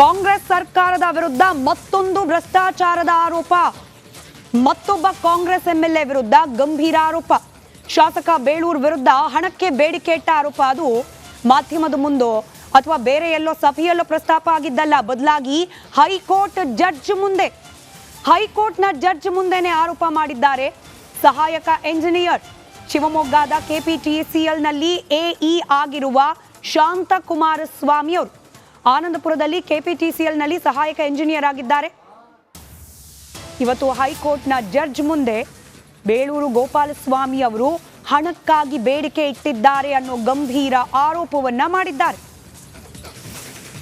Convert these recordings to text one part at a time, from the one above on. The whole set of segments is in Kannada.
ಕಾಂಗ್ರೆಸ್ ಸರ್ಕಾರದ ವಿರುದ್ಧ ಮತ್ತೊಂದು ಭ್ರಷ್ಟಾಚಾರದ ಆರೋಪ. ಮತ್ತೊಬ್ಬ ಕಾಂಗ್ರೆಸ್ ಎಂಎಲ್ಎ ವಿರುದ್ಧ ಗಂಭೀರ ಆರೋಪ. ಶಾಸಕ ಬೇಳೂರು ವಿರುದ್ಧ ಹಣಕ್ಕೆ ಬೇಡಿಕೆ ಇಟ್ಟ ಆರೋಪ. ಅದು ಮಾಧ್ಯಮದ ಮುಂದೆ ಅಥವಾ ಬೇರೆ ಎಲ್ಲೋ ಸಭೆಯಲ್ಲೋ ಪ್ರಸ್ತಾಪ ಆಗಿದ್ದಲ್ಲ, ಬದಲಾಗಿ ಹೈಕೋರ್ಟ್ನ ಜಡ್ಜ್ ಮುಂದೆನೆ ಆರೋಪ ಮಾಡಿದ್ದಾರೆ ಸಹಾಯಕ ಎಂಜಿನಿಯರ್. ಶಿವಮೊಗ್ಗದ ಕೆಪಿಟಿಸಿಎಲ್ ನಲ್ಲಿ ಎಇ ಆಗಿರುವ ಶಾಂತಕುಮಾರ ಸ್ವಾಮಿ ಅವರು ಆನಂದಪುರದಲ್ಲಿ ಕೆಪಿಟಿಸಿಎಲ್ ನಲ್ಲಿ ಸಹಾಯಕ ಎಂಜಿನಿಯರ್ ಆಗಿದ್ದಾರೆ. ಇವತ್ತು ಹೈಕೋರ್ಟ್ನ ಜಡ್ಜ್ ಮುಂದೆ ಬೇಳೂರು ಗೋಪಾಲಸ್ವಾಮಿ ಅವರು ಹಣಕ್ಕಾಗಿ ಬೇಡಿಕೆ ಇಟ್ಟಿದ್ದಾರೆ ಅನ್ನೋ ಗಂಭೀರ ಆರೋಪವನ್ನ ಮಾಡಿದ್ದಾರೆ.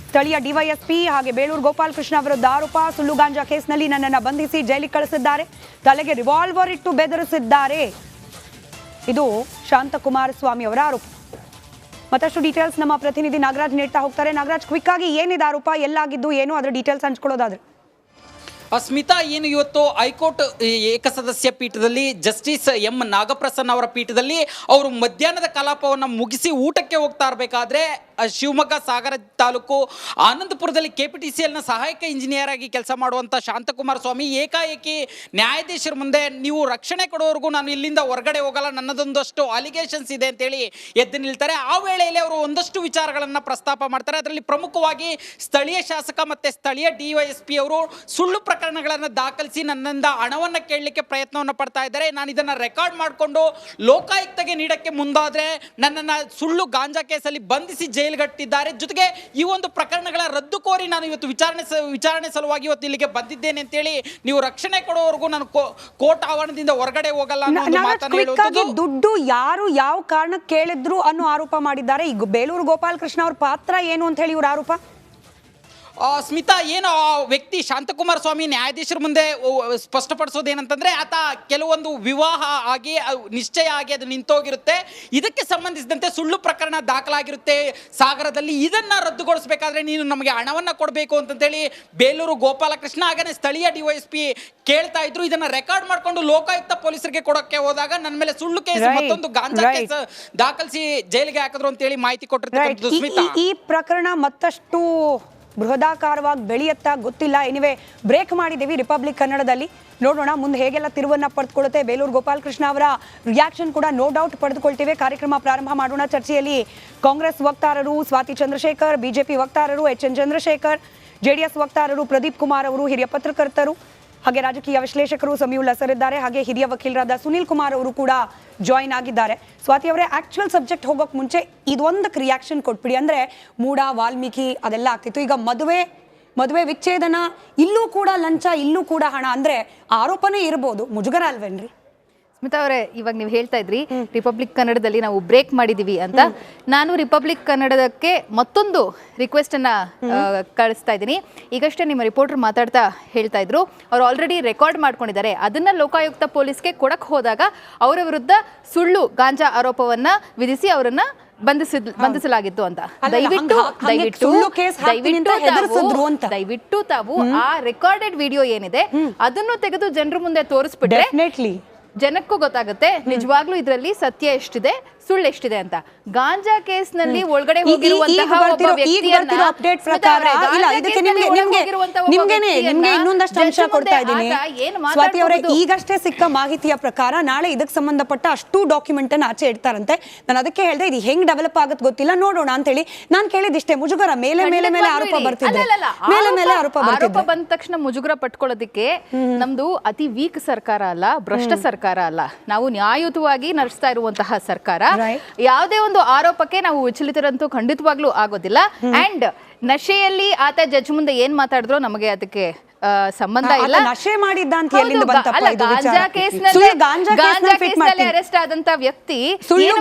ಸ್ಥಳೀಯ ಡಿವೈಎಸ್ಪಿ ಹಾಗೆ ಬೇಳೂರು ಗೋಪಾಲಕೃಷ್ಣ ವಿರುದ್ಧ ಆರೋಪ. ಸುಳ್ಳು ಗಾಂಜಾ ಕೇಸ್ನಲ್ಲಿ ನನ್ನನ್ನು ಬಂಧಿಸಿ ಜೈಲಿಗೆ ಕಳಿಸಿದ್ದಾರೆ, ತಲೆಗೆ ರಿವಾಲ್ವರ್ ಇಟ್ಟು ಬೆದರಿಸಿದ್ದಾರೆ. ಇದು ಶಾಂತಕುಮಾರ ಸ್ವಾಮಿ ಅವರ ಆರೋಪ. ಮತ್ತಷ್ಟು ಡೀಟೇಲ್ಸ್ ನಮ್ಮ ಪ್ರತಿನಿಧಿ ನಾಗರಾಜ್ ನೀಡ್ತಾ ಹೋಗ್ತಾರೆ. ನಾಗರಾಜ್, ಕ್ವಿಕ್ ಆಗಿ ಏನಿದೆ ಆರೋಪ, ಎಲ್ಲಾಗಿದ್ದು ಏನು, ಅದರ ಡೀಟೇಲ್ಸ್ ಹಂಚ್ಕೊಳ್ಳೋದಾದ್ರೆ. ಸ್ಮಿತಾ, ಏನು ಇವತ್ತು ಹೈಕೋರ್ಟ್ ಏಕಸದಸ್ಯ ಪೀಠದಲ್ಲಿ ಜಸ್ಟಿಸ್ ಎಂ ನಾಗಪ್ರಸನ್ನ ಅವರ ಪೀಠದಲ್ಲಿ ಅವರು ಮಧ್ಯಾಹ್ನದ ಕಲಾಪವನ್ನು ಮುಗಿಸಿ ಊಟಕ್ಕೆ ಹೋಗ್ತಾ ಇರಬೇಕಾದ್ರೆ ಶಿವಮೊಗ್ಗ ಸಾಗರ ತಾಲೂಕು ಆನಂದಪುರದಲ್ಲಿ ಕೆಪಿಟಿಸಿಎಲ್ನ ಸಹಾಯಕ ಇಂಜಿನಿಯರ್ ಆಗಿ ಕೆಲಸ ಮಾಡುವಂಥ ಶಾಂತಕುಮಾರ ಸ್ವಾಮಿ ಏಕಾಏಕಿ ನ್ಯಾಯಾಧೀಶರ ಮುಂದೆ ನೀವು ರಕ್ಷಣೆ ಕೊಡೋವರೆಗೂ ನಾನು ಇಲ್ಲಿಂದ ಹೊರಗಡೆ ಹೋಗಲ್ಲ, ನನ್ನದೊಂದಷ್ಟು ಅಲಿಗೇಷನ್ಸ್ ಇದೆ ಅಂತೇಳಿ ಎದ್ದು ನಿಲ್ತಾರೆ. ಆ ವೇಳೆಯಲ್ಲಿ ಅವರು ಒಂದಷ್ಟು ವಿಚಾರಗಳನ್ನು ಪ್ರಸ್ತಾಪ ಮಾಡ್ತಾರೆ. ಅದರಲ್ಲಿ ಪ್ರಮುಖವಾಗಿ ಸ್ಥಳೀಯ ಶಾಸಕ ಮತ್ತು ಸ್ಥಳೀಯ ಡಿವೈಎಸ್ಪಿ ಅವರು ಸುಳ್ಳು ಪ್ರಕರಣಗಳನ್ನು ದಾಖಲಿಸಿ ನನ್ನಿಂದ ಹಣವನ್ನು ಕೇಳಲಿಕ್ಕೆ ಪ್ರಯತ್ನವನ್ನು ಪಡ್ತಾ ಇದ್ದಾರೆ. ನಾನು ಇದನ್ನು ರೆಕಾರ್ಡ್ ಮಾಡಿಕೊಂಡು ಲೋಕಾಯುಕ್ತಗೆ ನೀಡಕ್ಕೆ ಮುಂದಾದರೆ ನನ್ನನ್ನು ಸುಳ್ಳು ಗಾಂಜಾ ಕೇಸಲ್ಲಿ ಬಂಧಿಸಿ ಜೈಲ್ಗಟ್ಟಿದ್ದಾರೆ. ಜೊತೆಗೆ ಈ ಒಂದು ಪ್ರಕರಣಗಳ ರದ್ದು ಕೋರಿ ನಾನು ಇವತ್ತು ವಿಚಾರಣೆ ಸಲುವಾಗಿ ಇವತ್ತು ಇಲ್ಲಿಗೆ ಬಂದಿದ್ದೇನೆ ಅಂತೇಳಿ ನೀವು ರಕ್ಷಣೆ ಕೊಡೋವರೆಗೂ ನಾನು ಕೋರ್ಟ್ ಆವರಣದಿಂದ ಹೊರಗಡೆ ಹೋಗಲ್ಲ ಅನ್ನೋ ಮಾತನ್ನು ಹೇಳುವುದು. ದುಡ್ಡು ಯಾರು ಯಾವ ಕಾರಣಕ್ಕೆ ಕೇಳಿದ್ರು ಅನ್ನೋ ಆರೋಪ ಮಾಡಿದ್ದಾರೆ. ಈಗ ಬೇಳೂರು ಗೋಪಾಲಕೃಷ್ಣ ಅವ್ರ ಪಾತ್ರ ಏನು ಅಂತ ಹೇಳಿ ಇವ್ರ ಆರೋಪ. ಸ್ಮಿತಾ, ಏನು ಆ ವ್ಯಕ್ತಿ ಶಾಂತಕುಮಾರ ಸ್ವಾಮಿ ನ್ಯಾಯಾಧೀಶರ ಮುಂದೆ ಸ್ಪಷ್ಟಪಡಿಸೋದೇನಂತಂದ್ರೆ ಆತ ಕೆಲವೊಂದು ವಿವಾಹ ಆಗಿ ನಿಶ್ಚಯ ಆಗಿ ಅದು ನಿಂತೋಗಿರುತ್ತೆ. ಇದಕ್ಕೆ ಸಂಬಂಧಿಸಿದಂತೆ ಸುಳ್ಳು ಪ್ರಕರಣ ದಾಖಲಾಗಿರುತ್ತೆ ಸಾಗರದಲ್ಲಿ. ಇದನ್ನ ರದ್ದುಗೊಳಿಸಬೇಕಾದ್ರೆ ನೀನು ನಮಗೆ ಹಣವನ್ನ ಕೊಡಬೇಕು ಅಂತಂತೇಳಿ ಬೇಲೂರು ಗೋಪಾಲಕೃಷ್ಣ ಹಾಗೆ ಸ್ಥಳೀಯ ಡಿವೈಎಸ್ಪಿ ಕೇಳ್ತಾ ಇದ್ರು. ಇದನ್ನ ರೆಕಾರ್ಡ್ ಮಾಡ್ಕೊಂಡು ಲೋಕಾಯುಕ್ತ ಪೊಲೀಸರಿಗೆ ಕೊಡಕ್ಕೆ ಹೋದಾಗ ನನ್ನ ಮೇಲೆ ಸುಳ್ಳು ಕೇಸ್ ಮತ್ತೊಂದು ಗಾಂಜಾ ಕೇಸ್ ದಾಖಲಿಸಿ ಜೈಲಿಗೆ ಹಾಕಿದ್ರು ಅಂತೇಳಿ ಮಾಹಿತಿ ಕೊಟ್ಟಿರ್ತಾರೆ. ಸ್ಮಿತಾ, ಈ ಪ್ರಕರಣ ಮತ್ತಷ್ಟು ಬೃಹದಾಕಾರವಾಗಿ ಬೆಳೆಯುತ್ತಾ ಗೊತ್ತಿಲ್ಲ. ಎನಿವೆ, ಬ್ರೇಕ್ ಮಾಡಿದ್ದೀವಿ ರಿಪಬ್ಲಿಕ್ ಕನ್ನಡದಲ್ಲಿ. ನೋಡೋಣ ಮುಂದೆ ಹೇಗೆಲ್ಲ ತಿರುವನ್ನ ಪಡೆದುಕೊಳ್ಳುತ್ತೆ. ಬೇಲೂರು ಗೋಪಾಲಕೃಷ್ಣ ಅವರ ರಿಯಾಕ್ಷನ್ ಕೂಡ ನೋ ಡೌಟ್ ಪಡೆದುಕೊಳ್ತೇವೆ. ಕಾರ್ಯಕ್ರಮ ಪ್ರಾರಂಭ ಮಾಡೋಣ. ಚರ್ಚೆಯಲ್ಲಿ ಕಾಂಗ್ರೆಸ್ ವಕ್ತಾರರು ಸ್ವಾತಿ ಚಂದ್ರಶೇಖರ್, ಬಿಜೆಪಿ ವಕ್ತಾರರು ಎಚ್.ಎನ್. ಚಂದ್ರಶೇಖರ್, ಜೆಡಿಎಸ್ ವಕ್ತಾರರು ಪ್ರದೀಪ್ ಕುಮಾರ್ ಅವರು, ಹಿರಿಯ ಪತ್ರಕರ್ತರು ಹಾಗೆ ರಾಜಕೀಯ ವಿಶ್ಲೇಷಕರು ಸಮೀವುಲ್ ಹಸರ್ ಇದ್ದಾರೆ. ಹಾಗೆ ಹಿರಿಯ ವಕೀಲರಾದ ಸುನೀಲ್ ಕುಮಾರ್ ಅವರು ಕೂಡ ಜಾಯಿನ್ ಆಗಿದ್ದಾರೆ. ಸ್ವಾತಿ ಅವರೇ, ಆಕ್ಚುಯಲ್ ಸಬ್ಜೆಕ್ಟ್ ಹೋಗೋಕೆ ಮುಂಚೆ ಇದೊಂದಕ್ಕೆ ರಿಯಾಕ್ಷನ್ ಕೊಟ್ಬಿಡಿ. ಅಂದ್ರೆ ಮೂಡ ವಾಲ್ಮೀಕಿ ಅದೆಲ್ಲ ಆಗ್ತಿತ್ತು. ಈಗ ಮದುವೆ ವಿಚ್ಛೇದನ, ಇಲ್ಲೂ ಕೂಡ ಲಂಚ, ಇಲ್ಲೂ ಕೂಡ ಹಣ, ಅಂದ್ರೆ ಆರೋಪನೇ ಇರ್ಬೋದು, ಮುಜುಗರ ಅಲ್ವೇನ್ರಿ? ಸ್ಮಿತಾ ಅವರೇ, ಇವಾಗ ನೀವು ಹೇಳ್ತಾ ಇದ್ರಿ ರಿಪಬ್ಲಿಕ್ ಕನ್ನಡದಲ್ಲಿ ನಾವು ಬ್ರೇಕ್ ಮಾಡಿದೀವಿ ಅಂತ. ನಾನು ರಿಪಬ್ಲಿಕ್ ಕನ್ನಡದಕ್ಕೆ ಮತ್ತೊಂದು ರಿಕ್ವೆಸ್ಟ್ ಅನ್ನ ಕಳಿಸ್ತಾ ಇದ್ದೀನಿ. ಈಗಷ್ಟೇ ನಿಮ್ಮ ರಿಪೋರ್ಟರ್ ಮಾತಾಡ್ತಾ ಹೇಳ್ತಾ ಇದ್ರು, ಅವ್ರು ಆಲ್ರೆಡಿ ರೆಕಾರ್ಡ್ ಮಾಡ್ಕೊಂಡಿದ್ದಾರೆ. ಅದನ್ನ ಲೋಕಾಯುಕ್ತ ಪೊಲೀಸ್ಗೆ ಕೊಡಕ್ ಹೋದಾಗ ಅವರ ವಿರುದ್ಧ ಸುಳ್ಳು ಗಾಂಜಾ ಆರೋಪವನ್ನ ವಿಧಿಸಿ ಅವರನ್ನ ಬಂಧಿಸಲಾಗಿತ್ತು ಅಂತ. ದಯವಿಟ್ಟು ತಾವು ಆ ರೆಕಾರ್ಡೆಡ್ ವಿಡಿಯೋ ಏನಿದೆ ಅದನ್ನು ತೆಗೆದು ಜನರ ಮುಂದೆ ತೋರಿಸ್ಬಿಟ್ರೆ ಜನಕ್ಕೂ ಗೊತ್ತಾಗುತ್ತೆ ನಿಜವಾಗ್ಲೂ ಇದರಲ್ಲಿ ಸತ್ಯ ಎಷ್ಟಿದೆ, ಸುಳ್ಳು ಎಷ್ಟಿದೆ ಅಂತ. ಗಾಂಜಾ ಕೇಸ್ ನಲ್ಲಿ ಒಳಗಡೆ ಹೋಗಿರುವಂತಹ ಒಬ್ಬ ವ್ಯಕ್ತಿಯನ್ನ ಇನ್ನೊಂದಷ್ಟು ಅಂಶ ಕೊಡ್ತಾ ಇದ್ದೀನಿ ಸ್ವಾತಿ ಅವರೇ. ಈಗಷ್ಟೇ ಸಿಕ್ಕ ಮಾಹಿತಿಯ ಪ್ರಕಾರ ನಾಳೆ ಇದಕ್ಕೆ ಸಂಬಂಧಪಟ್ಟ ಅಷ್ಟು ಡಾಕ್ಯುಮೆಂಟ್ ಅನ್ನ ಆಚೆ ಇಡ್ತಾರಂತೆ. ನಾನು ಅದಕ್ಕೆ ಹೇಳ್ದೆ ಇದು ಹೆಂಗ್ ಡೆವಲಪ್ ಆಗುತ್ತೆ ಗೊತ್ತಿಲ್ಲ, ನೋಡೋಣ ಅಂತ ಹೇಳಿ. ನಾನು ಕೇಳಿದಿಷ್ಟೇ, ಮುಜುಗರ ಮೇಲೆ ಆರೋಪ ಬರ್ತಿದೆ. ಆರೋಪ ಬಂದ ತಕ್ಷಣ ಮುಜುಗರ ಪಟ್ಕೊಳ್ಳೋದಕ್ಕೆ ನಮ್ದು ಅತಿ ವೀಕ್ ಸರ್ಕಾರ ಅಲ್ಲ, ಭ್ರಷ್ಟ ಸರ್ಕಾರ ಅಲ್ಲ, ನಾವು ನ್ಯಾಯಯುತವಾಗಿ ನಡೆಸ್ತಾ ಇರುವಂತಹ ಸರ್ಕಾರ. ಯಾವುದೇ ಒಂದು ಆರೋಪಕ್ಕೆ ನಾವು ವಿಚಲಿತರಂತೂ ಖಂಡಿತವಾಗ್ಲೂ ಆಗೋದಿಲ್ಲ. ಅಂಡ್ ನಶೆಯಲ್ಲಿ ಆತ ಜಡ್ಜ್ ಮುಂದೆ ಏನ್ ಮಾತಾಡಿದ್ರು ನಮಗೆ ಅದಕ್ಕೆ ಸಂಬಂಧ ಇಲ್ಲ. ನಶೆ ಮಾಡಿದ್ದ ಅಂತ ಗಾಂಜಾ ಕೇಸ್ನಲ್ಲಿ ಅರೆಸ್ಟ್ ಆದಂತ ವ್ಯಕ್ತಿ ಸುಳ್ಳು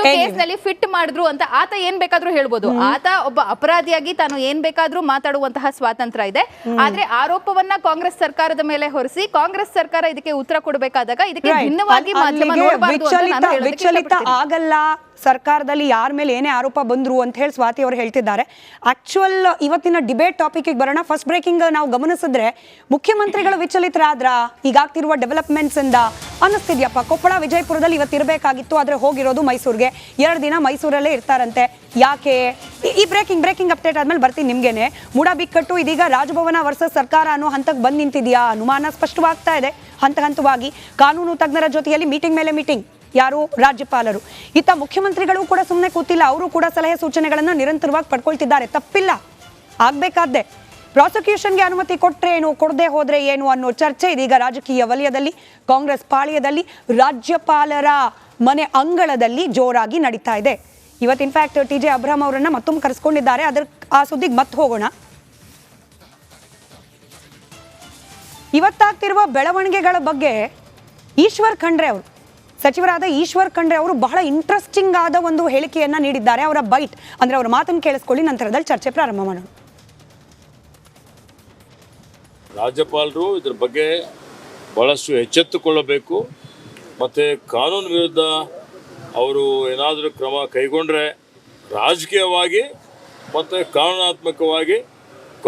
ಕೇಸ್ನಲ್ಲಿ ಫಿಟ್ ಮಾಡಿದ್ರು ಅಂತ ಆತ ಏನ್ ಬೇಕಾದ್ರೂ ಹೇಳ್ಬೋದು. ಆತ ಒಬ್ಬ ಅಪರಾಧಿಯಾಗಿ ತಾನು ಏನ್ ಬೇಕಾದ್ರೂ ಮಾತಾಡುವಂತಹ ಸ್ವಾತಂತ್ರ್ಯ ಇದೆ. ಆದ್ರೆ ಆರೋಪವನ್ನ ಕಾಂಗ್ರೆಸ್ ಸರ್ಕಾರದ ಮೇಲೆ ಹೊರಿಸಿ ಕಾಂಗ್ರೆಸ್ ಸರ್ಕಾರ ಇದಕ್ಕೆ ಉತ್ತರ ಕೊಡಬೇಕಾದಾಗ ಇದಕ್ಕೆ ಭಿನ್ನವಾಗಿ ಮಾಧ್ಯಮ ನೋಡಬಾರದು ಅಂತ ನಾನು ಹೇಳೋದಕ್ಕೆ ವಿಚಲಿತ ಆಗಲ್ಲ. ಸರ್ಕಾರದಲ್ಲಿ ಯಾರ ಮೇಲೆ ಏನೇ ಆರೋಪ ಬಂದ್ರು ಅಂತ ಹೇಳಿ ಸ್ವಾತಿ ಅವರು ಹೇಳ್ತಿದ್ದಾರೆ. ಆಕ್ಚುಯಲ್ ಇವತ್ತಿನ ಡಿಬೇಟ್ ಟಾಪಿಕ್ಗೆ ಬರೋಣ. ಫಸ್ಟ್ ಬ್ರೇಕಿಂಗ್ ನಾವು ಗಮನಿಸಿದ್ರೆ ಮುಖ್ಯಮಂತ್ರಿಗಳು ವಿಚಲಿತರಾದ್ರ ಈಗಾಗ್ತಿರುವ ಡೆವಲಪ್ಮೆಂಟ್ಸ್ ಇಂದ ಅನ್ನಿಸ್ತಿದ್ಯಪ್ಪ. ಕೊಪ್ಪಳ ವಿಜಯಪುರದಲ್ಲಿ ಇವತ್ತು ಇರಬೇಕಾಗಿತ್ತು, ಆದ್ರೆ ಹೋಗಿರೋದು ಮೈಸೂರಿಗೆ. 2 ದಿನ ಮೈಸೂರಲ್ಲೇ ಇರ್ತಾರಂತೆ. ಯಾಕೆ? ಈ ಬ್ರೇಕಿಂಗ್ ಅಪ್ಡೇಟ್ ಆದ್ಮೇಲೆ ಬರ್ತೀನಿ ನಿಮ್ಗೆನೆ. ಮೂಡ ಬಿಕ್ಕಟ್ಟು ಇದೀಗ ರಾಜಭವನ ವರ್ಸಸ್ ಸರ್ಕಾರ ಅನ್ನೋ ಹಂತಕ್ಕೆ ಬಂದು ನಿಂತಿದ್ಯಾ? ಅನುಮಾನ ಸ್ಪಷ್ಟವಾಗ್ತಾ ಇದೆ ಹಂತವಾಗಿ. ಕಾನೂನು ತಜ್ಞರ ಜೊತೆಯಲ್ಲಿ ಮೀಟಿಂಗ್ ಮೇಲೆ ಮೀಟಿಂಗ್. ಯಾರು? ರಾಜ್ಯಪಾಲರು. ಇತ್ತ ಮುಖ್ಯಮಂತ್ರಿಗಳು ಕೂಡ ಸುಮ್ಮನೆ ಕೂತಿಲ್ಲ, ಅವರು ಕೂಡ ಸಲಹೆ ಸೂಚನೆಗಳನ್ನು ನಿರಂತರವಾಗಿ ಪಡ್ಕೊಳ್ತಿದ್ದಾರೆ. ತಪ್ಪಿಲ್ಲ, ಆಗ್ಬೇಕಾದ್ದೆ. ಪ್ರಾಸಿಕ್ಯೂಷನ್ಗೆ ಅನುಮತಿ ಕೊಟ್ರೆ ಏನು, ಕೊಡದೆ ಹೋದ್ರೆ ಏನು ಅನ್ನೋ ಚರ್ಚೆ ಇದೀಗ ರಾಜಕೀಯ ವಲಯದಲ್ಲಿ, ಕಾಂಗ್ರೆಸ್ ಪಾಳ್ಯದಲ್ಲಿ, ರಾಜ್ಯಪಾಲರ ಮನೆ ಅಂಗಳದಲ್ಲಿ ಜೋರಾಗಿ ನಡೀತಾ ಇದೆ. ಇವತ್ತು ಇನ್ಫ್ಯಾಕ್ಟ್ TJ ಅಬ್ರಹಂ ಅವರನ್ನ ಮತ್ತೊಮ್ಮೆ ಕರೆಸ್ಕೊಂಡಿದ್ದಾರೆ. ಆ ಸುದ್ದಿಗೆ ಮತ್ತೆ ಹೋಗೋಣ. ಇವತ್ತಾಗ್ತಿರುವ ಬೆಳವಣಿಗೆಗಳ ಬಗ್ಗೆ ಸಚಿವರಾದ ಈಶ್ವರ್ ಖಂಡ್ರೆ ಅವರು ಬಹಳ ಇಂಟ್ರೆಸ್ಟಿಂಗ್ ಆದ ಒಂದು ಹೇಳಿಕೆಯನ್ನ ನೀಡಿದ್ದಾರೆ. ಅವರ ಬೈಟ್ ಅಂದ್ರೆ ಅವರ ಮಾತನ್ನು ಕೇಳಿಸ್ಕೊಳ್ಳಿ, ನಂತರದಲ್ಲಿ ಚರ್ಚೆ ಪ್ರಾರಂಭ ಮಾಡೋಣ. ರಾಜ್ಯಪಾಲರು ಇದ್ರ ಬಗ್ಗೆ ಬಹಳಷ್ಟು ಎಚ್ಚೆತ್ತುಕೊಳ್ಳಬೇಕು. ಮತ್ತು ಕಾನೂನು ವಿರುದ್ಧ ಅವರು ಏನಾದರೂ ಕ್ರಮ ಕೈಗೊಂಡ್ರೆ ರಾಜಕೀಯವಾಗಿ ಮತ್ತು ಕಾನೂನಾತ್ಮಕವಾಗಿ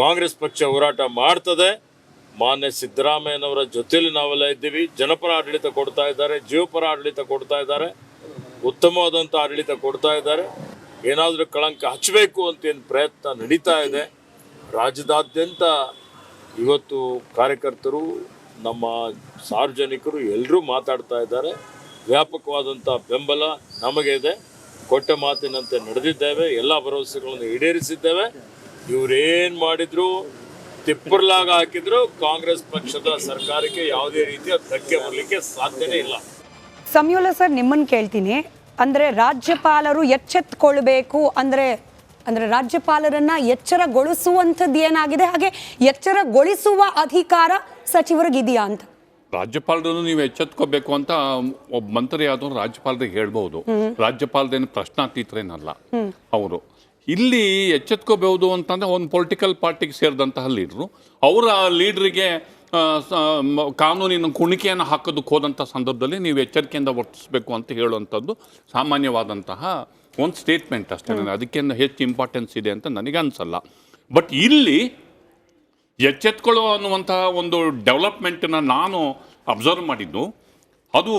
ಕಾಂಗ್ರೆಸ್ ಪಕ್ಷ ಹೋರಾಟ ಮಾಡ್ತದೆ. ಮಾನ್ಯ ಸಿದ್ದರಾಮಯ್ಯನವರ ಜೊತೆಯಲ್ಲಿ ನಾವೆಲ್ಲ ಇದ್ದೀವಿ. ಜನಪರ ಆಡಳಿತ ಕೊಡ್ತಾ ಇದ್ದಾರೆ, ಜೀವಪರ ಆಡಳಿತ ಕೊಡ್ತಾ ಇದ್ದಾರೆ, ಉತ್ತಮವಾದಂಥ ಆಡಳಿತ ಕೊಡ್ತಾ ಇದ್ದಾರೆ. ಏನಾದರೂ ಕಳಂಕ ಹಚ್ಚಬೇಕು ಅಂತ ಏನು ಪ್ರಯತ್ನ ನಡೀತಾ ಇದೆ. ರಾಜ್ಯದಾದ್ಯಂತ ಇವತ್ತು ಕಾರ್ಯಕರ್ತರು, ನಮ್ಮ ಸಾರ್ವಜನಿಕರು ಎಲ್ಲರೂ ಮಾತಾಡ್ತಾ ಇದ್ದಾರೆ. ವ್ಯಾಪಕವಾದಂಥ ಬೆಂಬಲ ನಮಗೆ ಇದೆ. ಕೊಟ್ಟ ಮಾತಿನಂತೆ ನಡೆದಿದ್ದೇವೆ, ಎಲ್ಲ ಭರವಸೆಗಳನ್ನು ಈಡೇರಿಸಿದ್ದೇವೆ. ಇವರೇನು ಮಾಡಿದ್ರು, ತಿಪ್ಪರ್ಲಾಗ ಹಾಕಿದ್ರು, ಕಾಂಗ್ರೆಸ್ ಪಕ್ಷದ ಸರ್ಕಾರಕ್ಕೆ ಯಾವುದೇ ರೀತಿಯ ಧಕ್ಕೆ ಬರಲಿಕ್ಕೆ ಸಾಧ್ಯನೇ ಇಲ್ಲ. ಸಂಯೋಲ ಸರ್, ನಿಮ್ಮನ್ನು ಕೇಳ್ತೀನಿ. ಅಂದ್ರೆ ರಾಜ್ಯಪಾಲರು ಎಚ್ಚೆತ್ತುಕೊಳ್ಬೇಕು ಅಂದ್ರೆ ರಾಜ್ಯಪಾಲರನ್ನ ಎಚ್ಚರಗೊಳಿಸುವಂಥದ್ದು ಏನಾಗಿದೆ, ಹಾಗೆ ಎಚ್ಚರಗೊಳಿಸುವ ಅಧಿಕಾರ ಸಚಿವರಿಗಿದೆಯಾ ಅಂತ? ರಾಜ್ಯಪಾಲರನ್ನು ನೀವು ಎಚ್ಚೆತ್ಕೋಬೇಕು ಅಂತ ಒಬ್ಬ ಮಂತ್ರಿ ಆದವರು ರಾಜ್ಯಪಾಲರಿಗೆ ಹೇಳ್ಬಹುದು. ರಾಜ್ಯಪಾಲರೇನು ಪ್ರಶ್ನಾತೀತರೇನಲ್ಲ ಅವರು. ಇಲ್ಲಿ ಎಚ್ಚೆತ್ಕೋಬಹುದು ಅಂತಂದ್ರೆ ಒಂದು ಪೊಲಿಟಿಕಲ್ ಪಾರ್ಟಿಗೆ ಸೇರಿದಂತಹ ಲೀಡ್ರು, ಅವರ ಲೀಡ್ರಿಗೆ ಕಾನೂನಿನ ಕುಣಿಕೆಯನ್ನು ಹಾಕೋದಕ್ಕೆ ಹೋದಂಥ ಸಂದರ್ಭದಲ್ಲಿ ನೀವು ಎಚ್ಚರಿಕೆಯಿಂದ ವರ್ತಿಸಬೇಕು ಅಂತ ಹೇಳುವಂಥದ್ದು ಸಾಮಾನ್ಯವಾದಂತಹ ಒಂದು ಸ್ಟೇಟ್ಮೆಂಟ್ ಅಷ್ಟೇ. ಅದಕ್ಕಿಂತ ಹೆಚ್ಚು ಇಂಪಾರ್ಟೆನ್ಸ್ ಇದೆ ಅಂತ ನನಗೆ ಅನಿಸಲ್ಲ. ಬಟ್ ಇಲ್ಲಿ ಎಚ್ಚೆತ್ಕೊಳ್ಳೋ ಅನ್ನುವಂತಹ ಒಂದು ಡೆವಲಪ್ಮೆಂಟನ್ನು ನಾನು ಅಬ್ಸರ್ವ್ ಮಾಡಿದ್ದು, ಅದು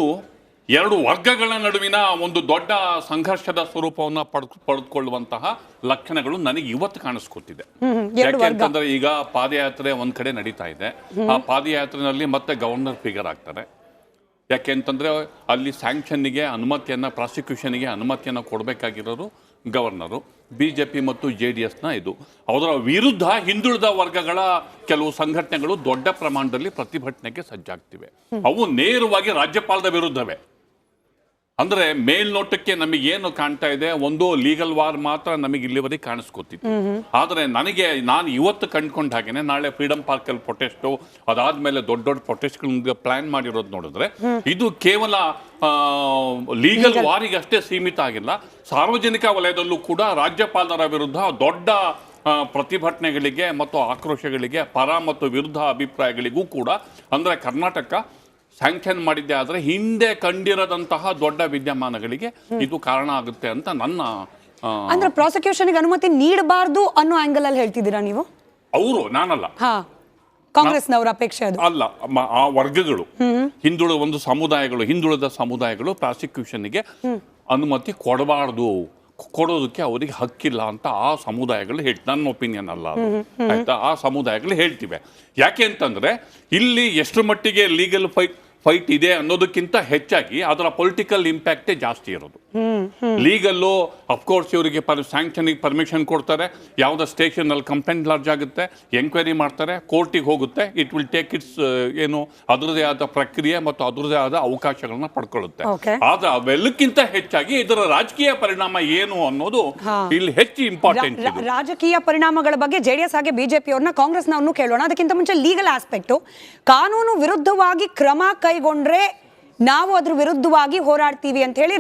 2 ವರ್ಗಗಳ ನಡುವಿನ ಒಂದು ದೊಡ್ಡ ಸಂಘರ್ಷದ ಸ್ವರೂಪವನ್ನು ಪಡೆದುಕೊಳ್ಳುವಂತಹ ಲಕ್ಷಣಗಳು ನನಗೆ ಇವತ್ತು ಕಾಣಿಸ್ಕೊತಿದೆ. ಯಾಕೆಂತಂದ್ರೆ ಈಗ ಪಾದಯಾತ್ರೆ ಒಂದ್ ಕಡೆ ನಡೀತಾ ಇದೆ. ಆ ಪಾದಯಾತ್ರೆಯಲ್ಲಿ ಮತ್ತೆ ಗವರ್ನರ್ ಫಿಗರ್ ಆಗ್ತಾರೆ. ಯಾಕೆಂತಂದ್ರೆ ಅಲ್ಲಿ ಸ್ಯಾಂಕ್ಷನ್ನಿಗೆ ಅನುಮತಿಯನ್ನು, ಪ್ರಾಸಿಕ್ಯೂಷನ್ಗೆ ಅನುಮತಿಯನ್ನು ಕೊಡಬೇಕಾಗಿರೋರು ಗವರ್ನರು. BJP ಮತ್ತು JDSನ ಇದು. ಅದರ ವಿರುದ್ಧ ಹಿಂದುಳಿದ ವರ್ಗಗಳ ಕೆಲವು ಸಂಘಟನೆಗಳು ದೊಡ್ಡ ಪ್ರಮಾಣದಲ್ಲಿ ಪ್ರತಿಭಟನೆಗೆ ಸಜ್ಜಾಗ್ತಿವೆ. ಅವು ನೇರವಾಗಿ ರಾಜ್ಯಪಾಲದ ವಿರುದ್ಧವೇ. ಅಂದ್ರೆ ಮೇಲ್ನೋಟಕ್ಕೆ ನಮಗೇನು ಕಾಣ್ತಾ ಇದೆ, ಒಂದು ಲೀಗಲ್ ವಾರ್ ಮಾತ್ರ ನಮಗೆ ಇಲ್ಲಿವರೆಗೆ ಕಾಣಿಸ್ಕೊತಿತ್ತು. ಆದರೆ ನಾನು ಇವತ್ತು ಕಂಡ್ಕೊಂಡ ಹಾಗೇನೆ ನಾಳೆ ಫ್ರೀಡಮ್ ಪಾರ್ಕ್ ಅಲ್ಲಿ ಪ್ರೊಟೆಸ್ಟು, ಅದಾದ್ಮೇಲೆ ದೊಡ್ಡ ಪ್ರೊಟೆಸ್ಟ್ಗಳಿಗೆ ಪ್ಲಾನ್ ಮಾಡಿರೋದು ನೋಡಿದ್ರೆ ಇದು ಕೇವಲ ಲೀಗಲ್ ವಾರಿಗೆ ಅಷ್ಟೇ ಸೀಮಿತ ಆಗಿಲ್ಲ. ಸಾರ್ವಜನಿಕ ವಲಯದಲ್ಲೂ ಕೂಡ ರಾಜ್ಯಪಾಲರ ವಿರುದ್ಧ ದೊಡ್ಡ ಪ್ರತಿಭಟನೆಗಳಿಗೆ ಮತ್ತು ಆಕ್ರೋಶಗಳಿಗೆ, ಪರ ಮತ್ತು ವಿರುದ್ಧ ಅಭಿಪ್ರಾಯಗಳಿಗೂ ಕೂಡ, ಅಂದ್ರೆ ಕರ್ನಾಟಕ ಸ್ಯಾಂಕ್ಷನ್ ಮಾಡಿದ್ದೆ ಆದರೆ ಹಿಂದೆ ಕಂಡಿರದಂತಹ ದೊಡ್ಡ ವಿದ್ಯಮಾನಗಳಿಗೆ ಇದು ಕಾರಣ ಆಗುತ್ತೆ ಅಂತ ನನ್ನ ಅಂದ್ರೆ ಪ್ರಾಸಿಕ್ಯೂಷನ್ಗೆ ಅನುಮತಿ ನೀಡಬಾರ್ದು ಅನ್ನೋ ಆಂಗಲ್ ಅಲ್ಲಿ ಹೇಳ್ತಿದ್ದೀರಾ ನೀವು? ಅವರು, ನಾನಲ್ಲ, ಕಾಂಗ್ರೆಸ್ನವರ ಅಪೇಕ್ಷೆ ಅದು ಅಲ್ಲ. ಆ ವರ್ಗಗಳು, ಹಿಂದುಳಿದ ಸಮುದಾಯಗಳು ಪ್ರಾಸಿಕ್ಯೂಷನ್ಗೆ ಅನುಮತಿ ಕೊಡಬಾರ್ದು, ಕೊಡೋದಕ್ಕೆ ಅವರಿಗೆ ಹಕ್ಕಿಲ್ಲ ಅಂತ ಆ ಸಮುದಾಯಗಳು ನನ್ನ ಒಪಿನಿಯನ್ ಅಲ್ಲ ಅದು, ಆಯ್ತಾ? ಆ ಸಮುದಾಯಗಳು ಹೇಳ್ತಿವೆ. ಯಾಕೆ ಅಂತಂದ್ರೆ ಇಲ್ಲಿ ಎಷ್ಟು ಮಟ್ಟಿಗೆ ಲೀಗಲ್ ಫೈಟ್ ಇದೆ ಅನ್ನೋದಕ್ಕಿಂತ ಹೆಚ್ಚಾಗಿ ಅದರ ಪೊಲಿಟಿಕಲ್ ಇಂಪ್ಯಾಕ್ಟೇ ಜಾಸ್ತಿ ಇರೋದು. ಲೀಗಲ್ಲು ಅಫ್ಕೋರ್ಸ್ ಇವರಿಗೆ ಸ್ಯಾಂಕ್ಷನ್ಗೆ ಪರ್ಮಿಷನ್ ಕೊಡ್ತಾರೆ, ಯಾವುದೋ ಸ್ಟೇಷನ್ ಅಲ್ಲಿ ಕಂಪ್ಲೇಂಟ್ ಲಾರ್ಜ್ ಆಗುತ್ತೆ, ಎಂಕ್ವೈರಿ ಮಾಡ್ತಾರೆ, ಕೋರ್ಟಿಗೆ ಹೋಗುತ್ತೆ. ಇಟ್ ವಿಲ್ ಟೇಕ್ ಇಟ್ಸ್ ಅದರದೇ ಆದ ಪ್ರಕ್ರಿಯೆ ಮತ್ತು ಅದರದೇ ಆದ ಅವಕಾಶಗಳನ್ನ ಪಡ್ಕೊಳ್ಳುತ್ತೆ. ಆದ್ರೆ ಅವೆಲ್ಲಕ್ಕಿಂತ ಹೆಚ್ಚಾಗಿ ಇದರ ರಾಜಕೀಯ ಪರಿಣಾಮ ಏನು ಅನ್ನೋದು ಇಲ್ಲಿ ಹೆಚ್ಚು ಇಂಪಾರ್ಟೆಂಟ್. ರಾಜಕೀಯ ಪರಿಣಾಮಗಳ ಬಗ್ಗೆ JDS ಹಾಗೆ BJP ಅವ್ರನ್ನ, ಕಾಂಗ್ರೆಸ್ನವ್ರನ್ನು ಕೇಳೋಣ. ಅದಕ್ಕಿಂತ ಮುಂಚೆ ಲೀಗಲ್ ಆಸ್ಪೆಕ್ಟ್, ಕಾನೂನು ವಿರುದ್ಧವಾಗಿ ಕ್ರಮ ಕೈಗೊಂಡ್ರೆ ನಾವು ಅದ್ರ ವಿರುದ್ಧವಾಗಿ ಹೋರಾಡ್ತೀವಿ ಅಂತ ಹೇಳಿ